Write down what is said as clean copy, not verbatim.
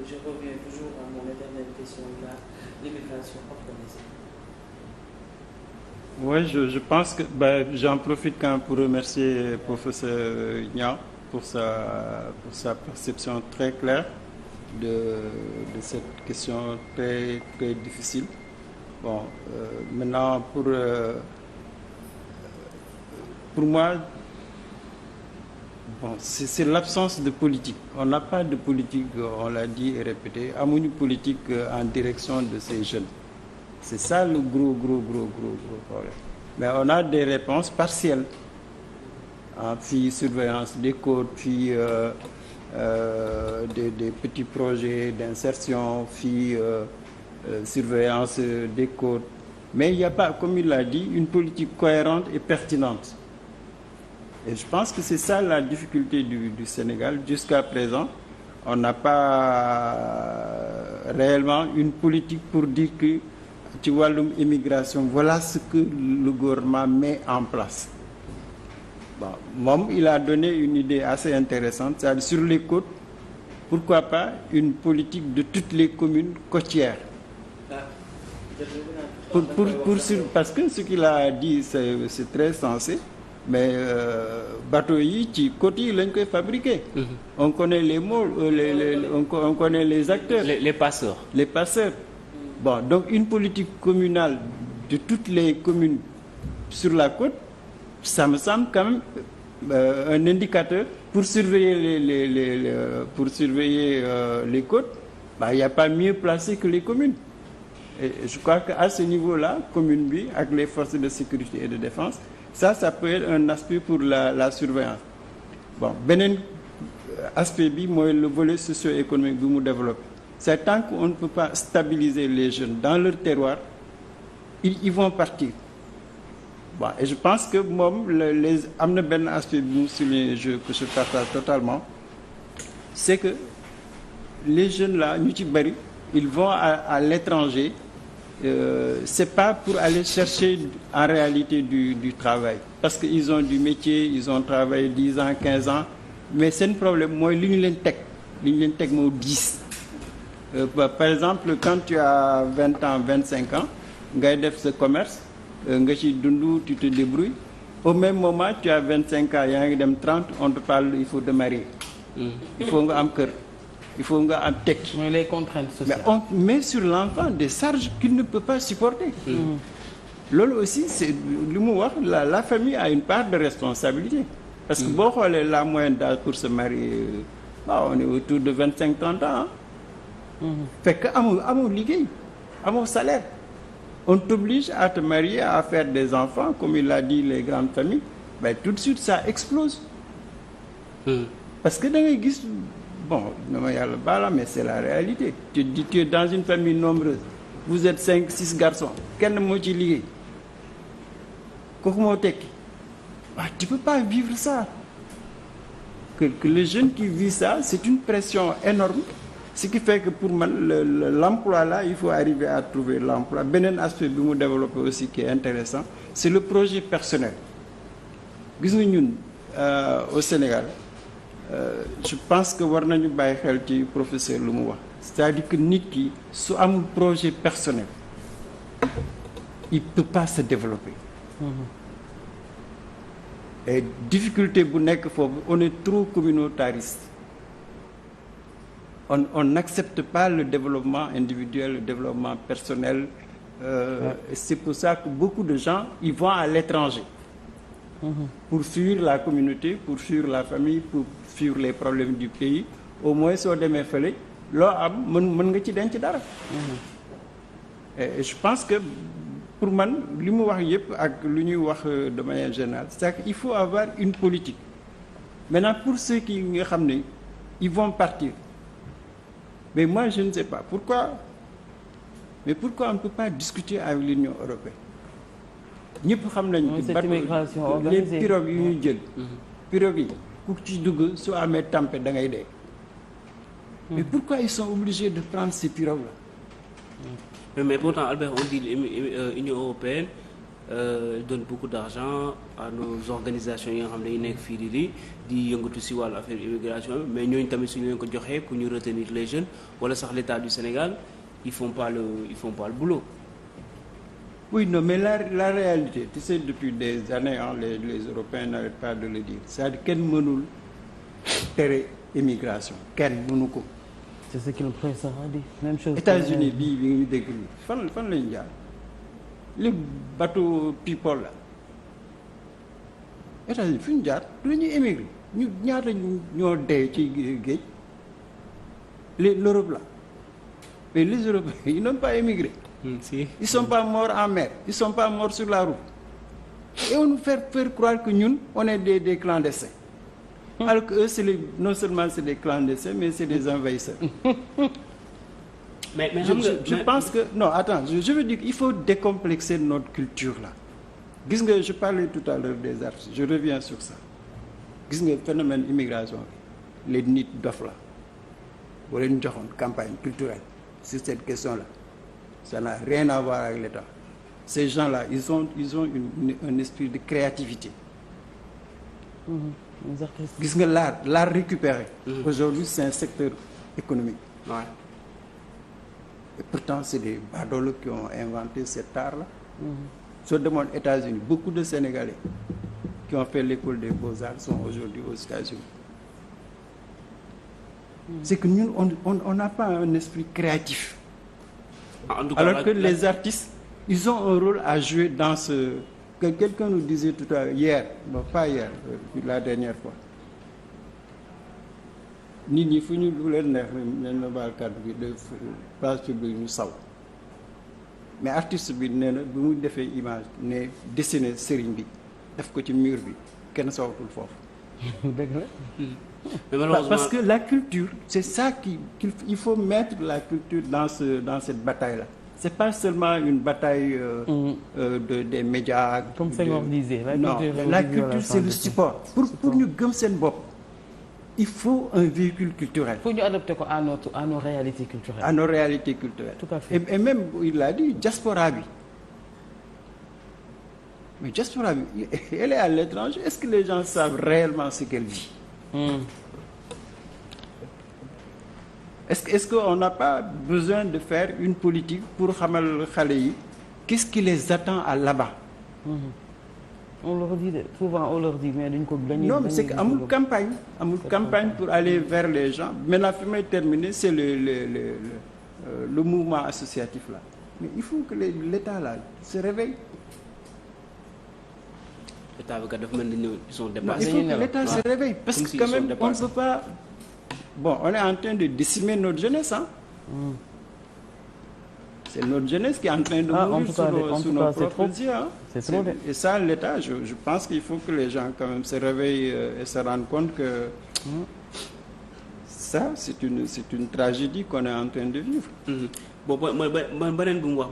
je reviens toujours à mon éternelle question de l'immigration organisée. Oui, je pense que j'en profite quand même pour remercier professeur Niang pour sa perception très claire de cette question très, très difficile. Bon, maintenant, pour moi, bon, c'est l'absence de politique. On n'a pas de politique, on l'a dit et répété, amuñu politique en direction de ces jeunes. C'est ça le gros problème. Mais on a des réponses partielles. Puis surveillance des côtes, puis des petits projets d'insertion, puis surveillance des côtes. Mais il n'y a pas, comme il l'a dit, une politique cohérente et pertinente. Et je pense que c'est ça la difficulté du Sénégal. Jusqu'à présent, on n'a pas réellement une politique pour dire que ci wàllum immigration voilà ce que le gouvernement met en place. Bon, moom il a donné une idée assez intéressante, c'est-à-dire sur les côtes, pourquoi pas une politique de toutes les communes côtières. Parce que ce qu'il a dit c'est très sensé, mais bateau yi ci côte yi lañ koy fabriquer. On connaît les mots, on connaît les acteurs. Les passeurs. Les passeurs. Bon, donc une politique communale de toutes les communes sur la côte, ça me semble quand même un indicateur pour surveiller les côtes. Il n'y a pas mieux placé que les communes. Et je crois qu'à ce niveau-là, commune bi avec les forces de sécurité et de défense, ça peut être un aspect pour la surveillance. Bon, beneen aspect bi mooy le volet socio-économique bi mu développé. C'est tant qu'on ne peut pas stabiliser les jeunes dans leur terroir, ils vont partir. Bon, et je pense que moom am na benn aspect bi mu souligné que je partage totalement, c'est que les jeunes là ñu ci bari ils vont à l'étranger, c'est pas pour aller chercher en réalité du travail, parce que ils ont du métier, ils ont travaillé 10 ans 15 ans, mais seen problème mooy li ñu leen teg moo 10. Par exemple, quand tu as 20 ans, 25 ans, ngay def ce commerce, nga ci dund, tu te débrouilles. Au même moment, tu as 25 ans, yaa ngi dem 30, on te parle, il faut te marier. Il faut nga am kër, il faut nga am tekki. Mais les contraintes sociales. Mais on met sur l'enfant des charges qu'il ne peut pas supporter. Loolu aussi, c'est li mu wax, la famille a une part de responsabilité. Parce que boo xoolee la moyenne d'âge pour se marier, on est autour de 25-30 ans. Fekk amul liggéey, amul salaire. On t'oblige à te marier, à faire des enfants, comme il l'a dit, les grandes familles. Tout de suite, ça explose. Parce que da ngay gis, bon, dama yàlla baala, mais c'est la réalité. Tu es dans une famille nombreuse. Vous êtes 5-6 garçons. Kenn moo ci liggéey. Kooku moo tekki. Tu peux pas vivre ça. Que les jeunes qui vivent ça, c'est une pression énorme. Ce qui fait que pour moi, l'emploi là, il faut arriver à trouver l'emploi. Beneen aspect bi mu développé aussi qui est intéressant, c'est le projet personnel. Gis nga ñun au Sénégal, je pense que war nañu bàyyi xel ci professeur lu mu wax. C'est-à-dire que nit ki su amul projet personnel, il peut pas se développer. Et difficulté bu nekk foofu, on est trop communautariste. On n'accepte pas le développement individuel, le développement personnel. Et c'est pour ça que beaucoup de gens, ils vont à l'étranger pour fuir la communauté, pour fuir la famille, pour fuir les problèmes du pays. Au moins, soo demee fële loo am mën nga ci denc dara. Et je pense que pour man li mu wax yëpp ak lu ñuy wax de manière générale, c'est qu'il faut avoir une politique. Maintenant, pour ceux qui nga xam ne ils vont partir. Mais moi, je ne sais pas pourquoi. Mais pourquoi on ne peut pas discuter avec l'Union européenne? ñëpp xam nañu les pirogues yu ñuy jël. pirogues yi ku ci dugg soo amee tempête da ngay dee. Mais pourquoi ils sont obligés de prendre ces pirogues-là? Mais pourtant, Albert, on dit l'Union européenne, donne beaucoup d'argent à nos organisations yi nga xam ne dañu nekk fii di yëngatu si wàllu affaire immigration mais ñooñu tamit suñu leen ko joxee pour ñu retenir les jeunes wala sax l'État du Sénégal ils font pas le boulot. Oui, non, mais la réalité, tu sais, depuis des années, les Européens n'arrêtent pas de le dire. C'est-à-dire kenn mënul tere immigration kenn mënu ko. C'est ce que le président a dit. Même chose. États-Unis bii bi ngi dégg nii fan lañu jaar les bateaux people la États-Unis fu ñu jaar du ñuy émigrer ñu ñaata ñoo dee ci géej l'Europe là mais les Européens ils n'ont pas émigré. Si. Ils sont pas morts en mer, ils sont pas morts sur la route. Et on nous fait croire que ñun on est des clandestins. Alors que eux non seulement c'est des clandestins mais c'est des envahisseurs. mais je pense que non attends je veux dire qu'il faut décomplexer notre culture là. Gis nga je parlais tout à l'heure des artistes, je reviens sur ça. Gis nga phénomène immigration bi les nit dof la boo leen joxoon campagne culturelle sur cette question là. Ça n'a rien à voir avec l'État. Ces gens-là, ils ont un esprit de créativité. Gis nga l'art récupéré. Aujourd'hui, c'est un secteur économique. Ouais. Et pourtant, c'est des badauds qui ont inventé cet art-là. Soo demoon États-Unis, beaucoup de Sénégalais qui ont fait l'école des beaux-arts sont aujourd'hui aux États-Unis. C'est que nous, on n'a pas un esprit créatif. En tout cas, alors que les artistes ils ont un rôle à jouer dans ce que quelqu'un nous disait tout à l'heure hier bon pas hier la dernière fois nit ñi fu ñu lu leen neex nañ ma baal kàddu gi de place publique ñu saw mais artiste bi nee na bi mu defee image ne dessiné sëriñ bi def ko ci mur bi kenn sawatul foofu. dëgg la. Mais malheureusement parce que la culture c'est ça qu'il faut mettre la culture dans cette bataille là. C'est pas seulement une bataille des médias. Comme Senghor disait. La culture c'est le support. Pour ñu gëm seen bopp il faut un véhicule culturel. Faut ñu adapter ko à nos réalités culturelles. À nos réalités culturelles. Tout à fait. Et même il a dit diaspora bi. Mais diaspora bi elle est à l'étranger. Est-ce que les gens savent réellement ce qu'elle vit? Est-ce qu'on n'a pas besoin de faire une politique pour xamal xale yi qu'est-ce qui les attend à là-bas? On leur dit souvent on leur dit mais duñ ko. Non mais c'est que amul campagne pour aller vers les gens. Maintenant fi may terminer c'est le mouvement associatif là. Mais il faut que l'État là se réveille. L'État bi kat dafa mel ni ils sont dépassés. Il faut que l'État se réveille parce que quand même on ne peut pas. Bon, on est en train de décimer notre jeunesse, hein. C'est notre jeunesse qui est en train de mourir sous nos propres yeux, hein. C'est trop. Et ça, l'État, je pense qu'il faut que les gens quand même se réveillent et se rendent compte que ça, c'est une tragédie qu'on est en train de vivre. Bon, beneen bu mu wax